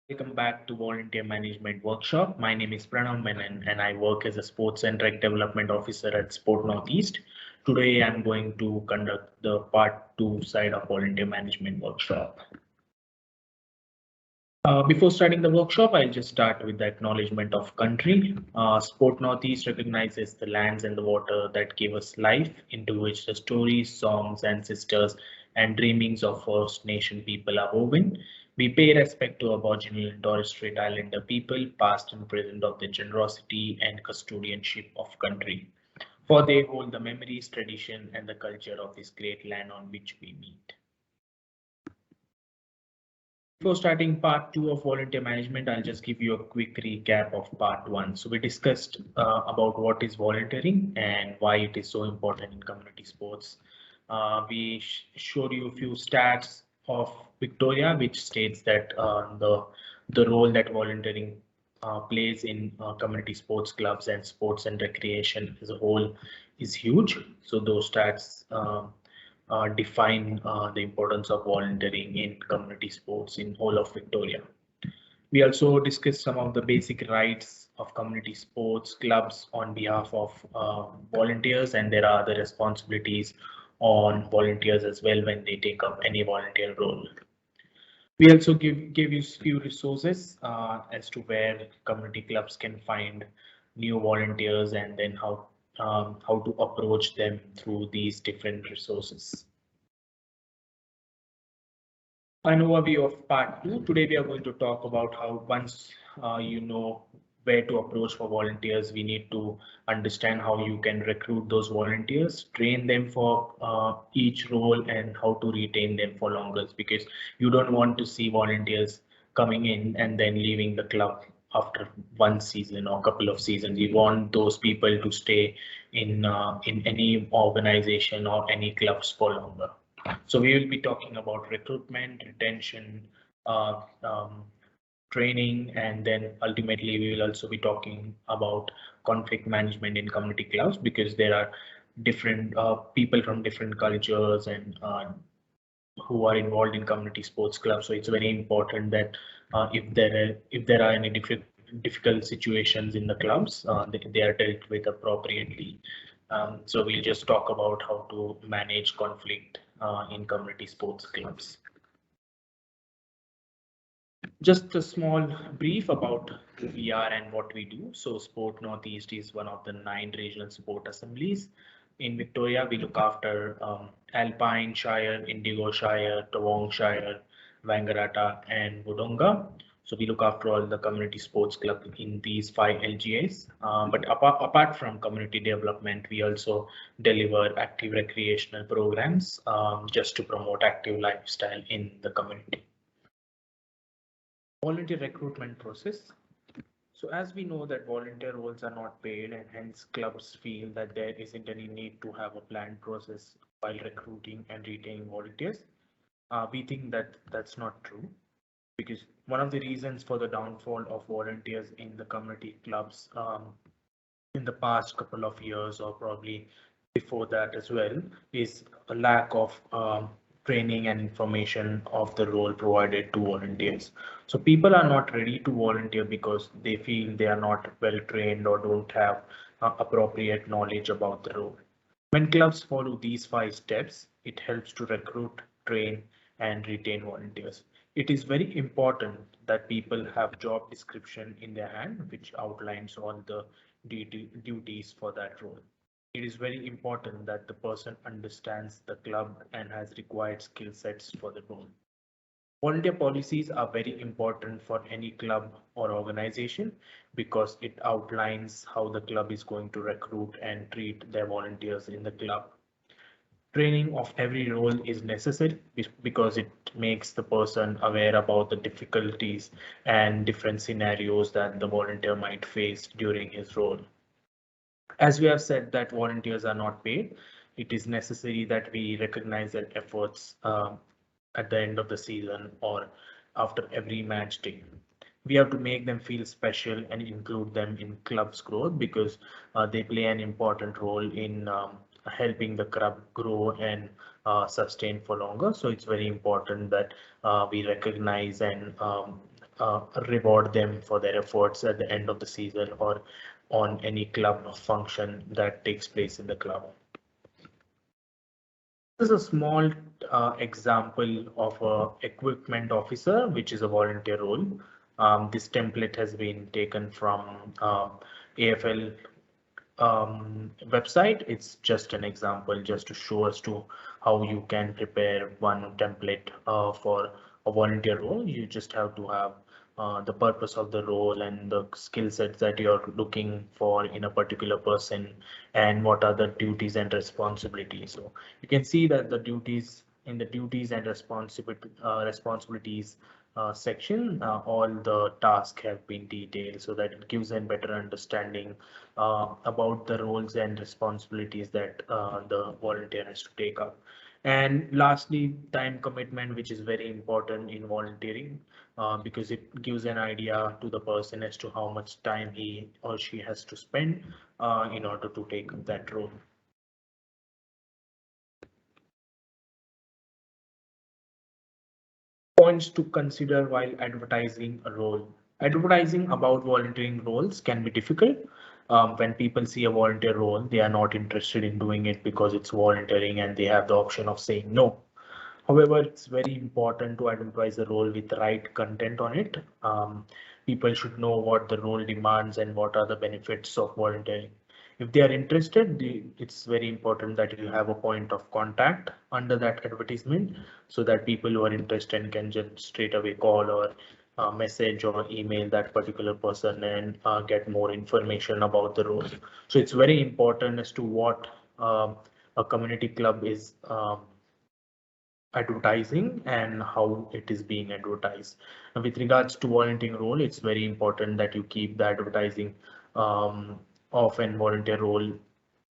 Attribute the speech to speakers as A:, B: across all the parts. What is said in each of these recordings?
A: Welcome back to Volunteer Management Workshop. My name is Pranav Menon and I work as a Sports and Rec Development Officer at Sport Northeast. Today I'm going to conduct the part 2 side of Volunteer Management Workshop. Before starting the workshop, I'll just start with the acknowledgement of country. Sport Northeast recognizes the lands and the water that give us life, into which the stories, songs, ancestors, and dreamings of First Nation people are woven. We pay respect to Aboriginal and Torres Strait Islander people, past and present, of the generosity and custodianship of country. For they hold the memories, tradition, and the culture of this great land on which we meet. Before starting part 2 of volunteer management, I'll just give you a quick recap of part 1. So we discussed about what is volunteering and why it is so important in community sports. We showed you a few stats of Victoria, which states that the role that volunteering plays in community sports clubs and sports and recreation as a whole is huge. So those stats define the importance of volunteering in community sports in whole of Victoria. We also discussed some of the basic rights of community sports clubs on behalf of volunteers, and there are other responsibilities on volunteers as well when they take up any volunteer role. We also give you few resources as to where community clubs can find new volunteers and then how to approach them through these different resources. An overview of part 2. Today we are going to talk about how once you know where to approach for volunteers, we need to understand how you can recruit those volunteers, train them for each role, and how to retain them for longer, because you don't want to see volunteers coming in and then leaving the club after one season or couple of seasons. You want those people to stay in any organization or any clubs for longer. So we will be talking about recruitment, retention, uh, um, training, and then ultimately we will also be talking about conflict management in community clubs, because there are different people from different cultures and who are involved in community sports clubs. So it's very important that if there are any difficult situations in the clubs, they are dealt with appropriately. So we'll just talk about how to manage conflict in community sports clubs. Just a small brief about who we are and what we do. So Sport Northeast is one of the 9 regional sport assemblies. In Victoria, we look after Alpine Shire, Indigo Shire, Toowong Shire, Wangaratta, and Wodonga. So we look after all the community sports club in these 5 LGAs. But apart from community development, we also deliver active recreational programs just to promote active lifestyle in the community. Volunteer recruitment process. So as we know that volunteer roles are not paid, and hence clubs feel that there isn't any need to have a planned process while recruiting and retaining volunteers. We think that that's not true, because one of the reasons for the downfall of volunteers in the community clubs in the past couple of years, or probably before that as well, is a lack of training and information of the role provided to volunteers. So people are not ready to volunteer because they feel they are not well trained or don't have appropriate knowledge about the role. When clubs follow these 5 steps, it helps to recruit, train, and retain volunteers. It is very important that people have job description in their hand, which outlines all the duties for that role. It is very important that the person understands the club and has required skill sets for the role. Volunteer policies are very important for any club or organization, because it outlines how the club is going to recruit and treat their volunteers in the club. Training of every role is necessary because it makes the person aware about the difficulties and different scenarios that the volunteer might face during his role. As we have said that volunteers are not paid, it is necessary that we recognize their efforts at the end of the season or after every match day. We have to make them feel special and include them in club's growth, because they play an important role in helping the club grow and sustain for longer. So it's very important that we recognize and reward them for their efforts at the end of the season or on any club function that takes place in the club. This is a small example of a equipment officer, which is a volunteer role. This template has been taken from AFL website. It's just an example just to show us to how you can prepare one template for a volunteer role. You just have to have the purpose of the role and the skill sets that you're looking for in a particular person and what are the duties and responsibilities. So you can see that the duties in the duties and responsibilities section, all the tasks have been detailed so that it gives a better understanding about the roles and responsibilities that the volunteer has to take up. And lastly, time commitment, which is very important in volunteering because it gives an idea to the person as to how much time he or she has to spend in order to take up that role. Points to consider while advertising a role. Advertising about volunteering roles can be difficult. When people see a volunteer role, they are not interested in doing it because it's volunteering and they have the option of saying no. However, it's very important to advertise the role with the right content on it. People should know what the role demands and what are the benefits of volunteering. If they are interested, it's very important that you have a point of contact under that advertisement so that people who are interested can just straight away call or message or email that particular person and get more information about the role. So it's very important as to what a community club is advertising and how it is being advertised. And with regards to volunteering role, it's very important that you keep the advertising of an volunteer role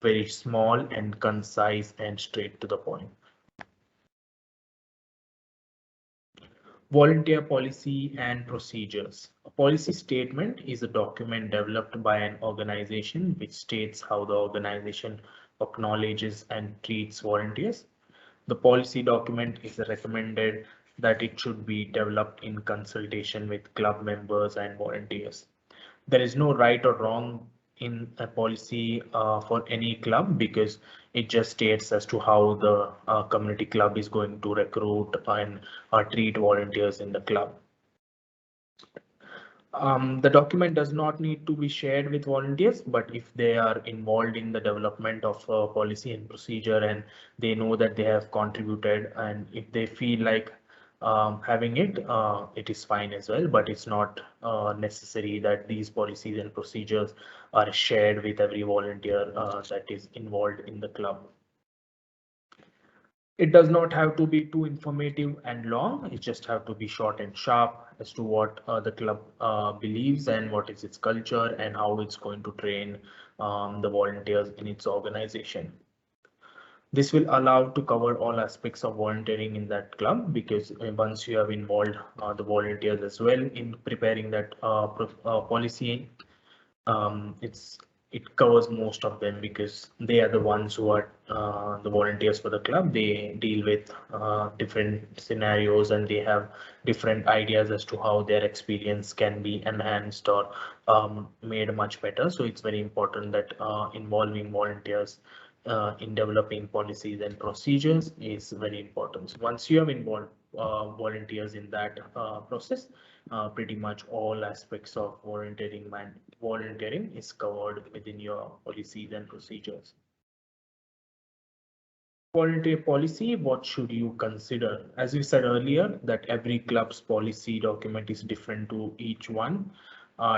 A: very small and concise and straight to the point. Volunteer policy and procedures. A policy statement is a document developed by an organization which states how the organization acknowledges and treats volunteers. The policy document is recommended that it should be developed in consultation with club members and volunteers. There is no right or wrong in a policy for any club because it just states as to how the community club is going to recruit and treat volunteers in the club. The document does not need to be shared with volunteers, but if they are involved in the development of policy and procedure and they know that they have contributed and if they feel like having it, it is fine as well, but it's not necessary that these policies and procedures are shared with every volunteer that is involved in the club. It does not have to be too informative and long. It just have to be short and sharp as to what the club believes and what is its culture and how it's going to train the volunteers in its organization. This will allow to cover all aspects of volunteering in that club because once you have involved the volunteers as well in preparing that policy, it covers most of them because they are the ones who are the volunteers for the club. They deal with different scenarios and they have different ideas as to how their experience can be enhanced or made much better. So it's very important that involving volunteers in developing policies and procedures is very important. So once you have involved volunteers in that process, pretty much all aspects of volunteering is covered within your policies and procedures. Voluntary policy, what should you consider? As we said earlier, that every club's policy document is different to each one.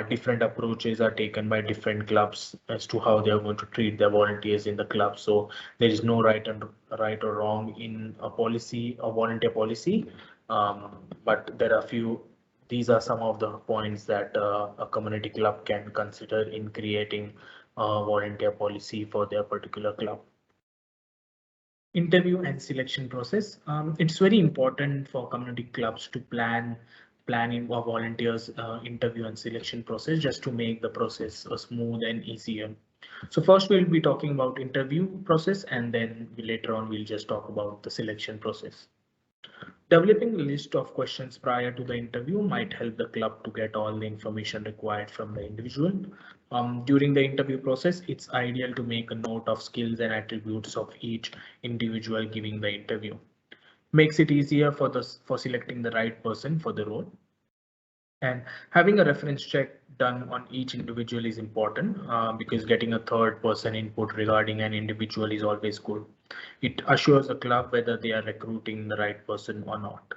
A: Different approaches are taken by different clubs as to how they are going to treat their volunteers in the club. So there is no right or wrong in a policy, a volunteer policy. But there are few. These are some of the points that a community club can consider in creating a volunteer policy for their particular club. Interview and selection process. It's very important for community clubs to planning a volunteers interview and selection process just to make the process smooth and easier. So first we'll be talking about interview process and then later on we'll just talk about the selection process. Developing a list of questions prior to the interview might help the club to get all the information required from the individual. During the interview process, it's ideal to make a note of skills and attributes of each individual giving the interview. Makes it easier for selecting the right person for the role. And having a reference check done on each individual is important because getting a third person input regarding an individual is always good. It assures the club whether they are recruiting the right person or not.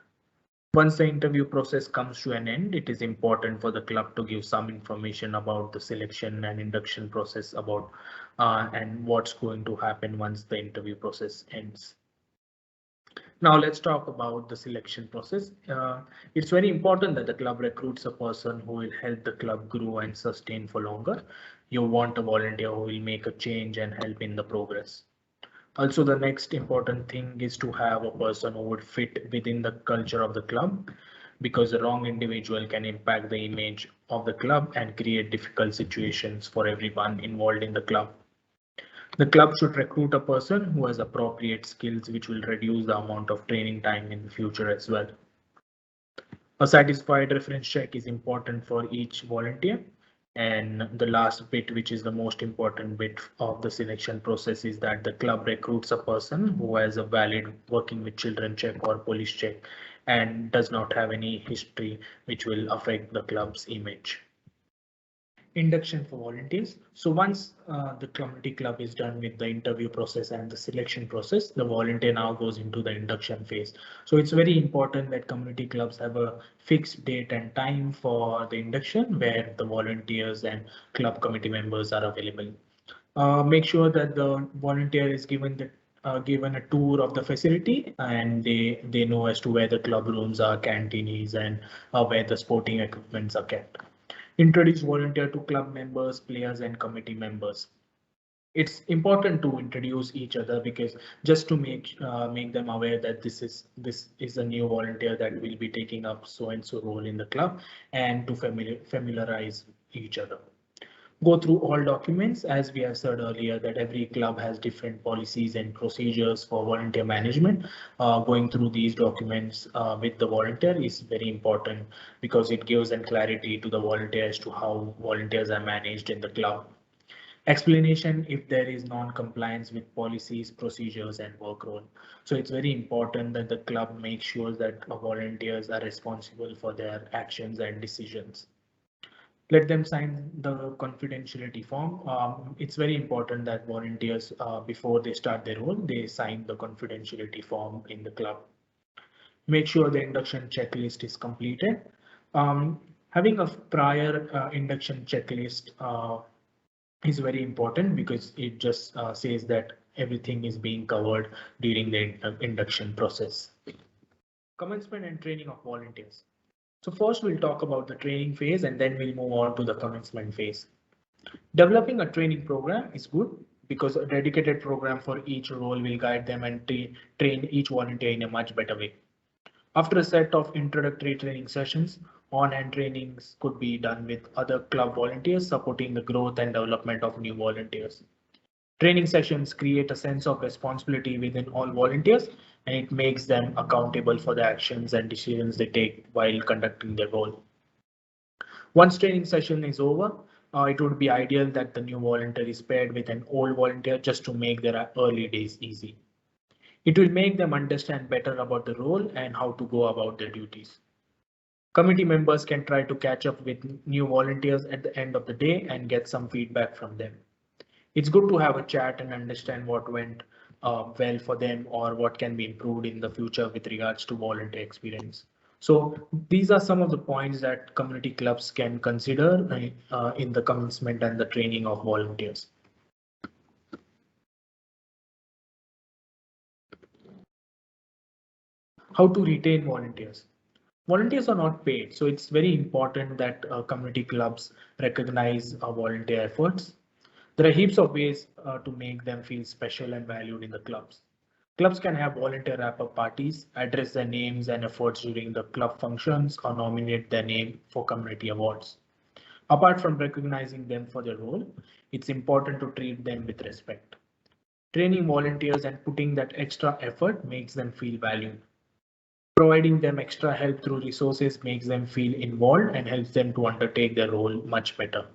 A: Once the interview process comes to an end, it is important for the club to give some information about the selection and induction process about and what's going to happen once the interview process ends. Now let's talk about the selection process. It's very important that the club recruits a person who will help the club grow and sustain for longer. You want a volunteer who will make a change and help in the progress. Also, the next important thing is to have a person who would fit within the culture of the club because the wrong individual can impact the image of the club and create difficult situations for everyone involved in the club. The club should recruit a person who has appropriate skills, which will reduce the amount of training time in the future as well. A satisfied reference check is important for each volunteer. And the last bit, which is the most important bit of the selection process, is that the club recruits a person who has a valid working with children check or police check and does not have any history which will affect the club's image. Induction for volunteers. So once the community club is done with the interview process and the selection process, the volunteer now goes into the induction phase. So it's very important that community clubs have a fixed date and time for the induction where the volunteers and club committee members are available. Make sure that the volunteer is given a tour of the facility and they know as to where the club rooms are, canteen is, and where the sporting equipments are kept. Introduce volunteer to club members, players, and committee members. It's important to introduce each other because just to make them aware that this is a new volunteer that will be taking up so and so role in the club, and to familiarize each other. Go through all documents, as we have said earlier, that every club has different policies and procedures for volunteer management. Going through these documents with the volunteer is very important because it gives them clarity to the volunteer as to how volunteers are managed in the club. Explanation if there is non-compliance with policies, procedures, and work role. So it's very important that the club makes sure that volunteers are responsible for their actions and decisions. Let them sign the confidentiality form. It's very important that volunteers, before they start their role, they sign the confidentiality form in the club. Make sure the induction checklist is completed. Having a prior induction checklist is very important because it just says that everything is being covered during the induction process. Commencement and training of volunteers. So first we'll talk about the training phase and then we'll move on to the commencement phase. Developing a training program is good because a dedicated program for each role will guide them and train each volunteer in a much better way. After a set of introductory training sessions, on-hand trainings could be done with other club volunteers supporting the growth and development of new volunteers. Training sessions create a sense of responsibility within all volunteers and it makes them accountable for the actions and decisions they take while conducting their role. Once training session is over, it would be ideal that the new volunteer is paired with an old volunteer just to make their early days easy. It will make them understand better about the role and how to go about their duties. Committee members can try to catch up with new volunteers at the end of the day and get some feedback from them. It's good to have a chat and understand what went well for them or what can be improved in the future with regards to volunteer experience. So these are some of the points that community clubs can consider in the commencement and the training of volunteers. How to retain volunteers. Volunteers are not paid, so it's very important that community clubs recognize volunteer efforts. There are heaps of ways to make them feel special and valued in the clubs. Clubs can have volunteer wrap-up parties, address their names and efforts during the club functions, or nominate their name for community awards. Apart from recognizing them for their role, it's important to treat them with respect. Training volunteers and putting that extra effort makes them feel valued. Providing them extra help through resources makes them feel involved and helps them to undertake their role much better.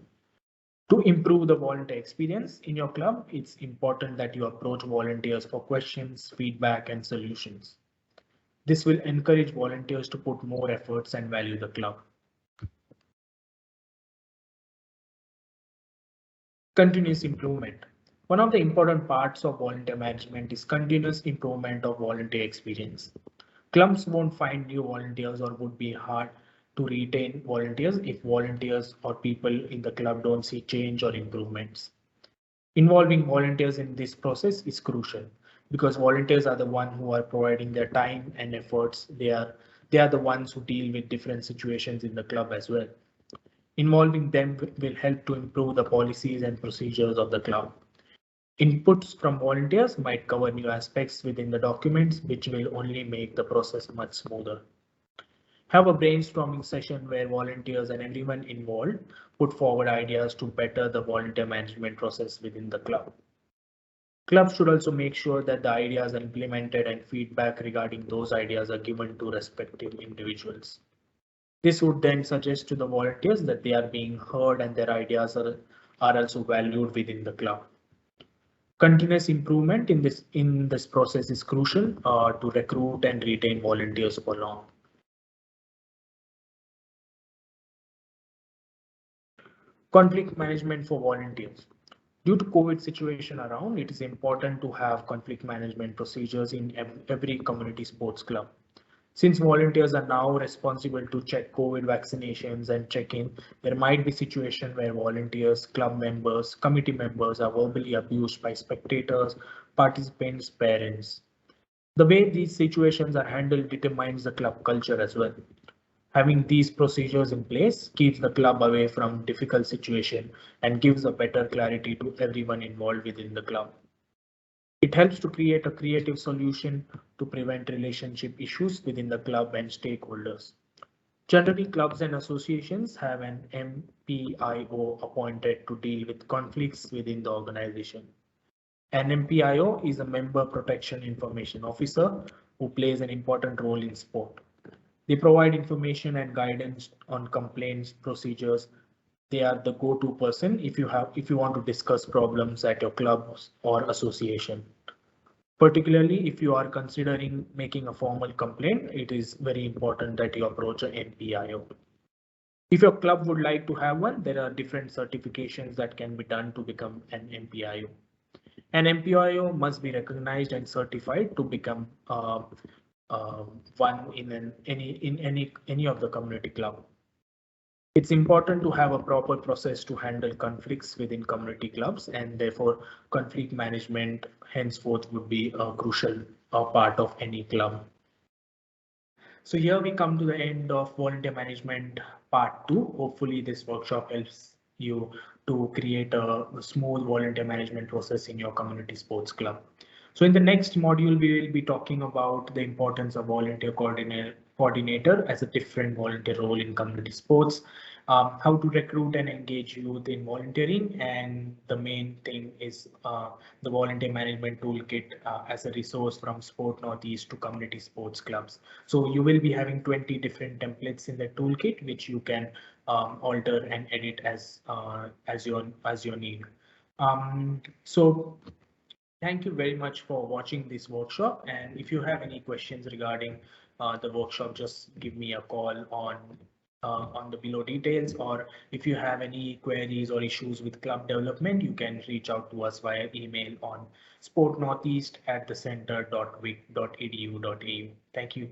A: To improve the volunteer experience in your club, it's important that you approach volunteers for questions, feedback, and solutions. This will encourage volunteers to put more efforts and value the club. Continuous improvement. One of the important parts of volunteer management is continuous improvement of volunteer experience. Clubs won't find new volunteers or would be hard to retain volunteers if volunteers or people in the club don't see change or improvements. Involving volunteers in this process is crucial because volunteers are the ones who are providing their time and efforts. They are the ones who deal with different situations in the club as well. Involving them will help to improve the policies and procedures of the club. Inputs from volunteers might cover new aspects within the documents, which will only make the process much smoother. Have a brainstorming session where volunteers and everyone involved put forward ideas to better the volunteer management process within the club. Clubs should also make sure that the ideas are implemented and feedback regarding those ideas are given to respective individuals. This would then suggest to the volunteers that they are being heard and their ideas are also valued within the club. Continuous improvement in this process is crucial to recruit and retain volunteers for long. Conflict management for volunteers. Due to COVID situation around, it is important to have conflict management procedures in every community sports club. Since volunteers are now responsible to check COVID vaccinations and check in, there might be situations where volunteers, club members, committee members are verbally abused by spectators, participants, parents. The way these situations are handled determines the club culture as well. Having these procedures in place keeps the club away from difficult situations and gives a better clarity to everyone involved within the club. It helps to create a creative solution to prevent relationship issues within the club and stakeholders. Generally, clubs and associations have an MPIO appointed to deal with conflicts within the organization. An MPIO is a Member Protection Information Officer who plays an important role in sport. They provide information and guidance on complaints procedures. They are the go-to person if you want to discuss problems at your club or association. Particularly if you are considering making a formal complaint, it is very important that you approach an MPIO. If your club would like to have one, there are different certifications that can be done to become an MPIO. An MPIO must be recognized and certified to become one in any of the community club. It's important to have a proper process to handle conflicts within community clubs, and therefore conflict management henceforth would be a crucial part of any club. So here we come to the end of volunteer management part 2. Hopefully this workshop helps you to create a smooth volunteer management process in your community sports club. So in the next module, we will be talking about the importance of volunteer coordinator as a different volunteer role in community sports, how to recruit and engage youth in volunteering, and the main thing is the volunteer management toolkit as a resource from Sport Northeast to community sports clubs. So you will be having 20 different templates in the toolkit, which you can alter and edit as your need. So thank you very much for watching this workshop. And if you have any questions regarding the workshop, just give me a call on the below details, or if you have any queries or issues with club development, you can reach out to us via email on sportnortheast@thecenter.vic.edu.au. Thank you.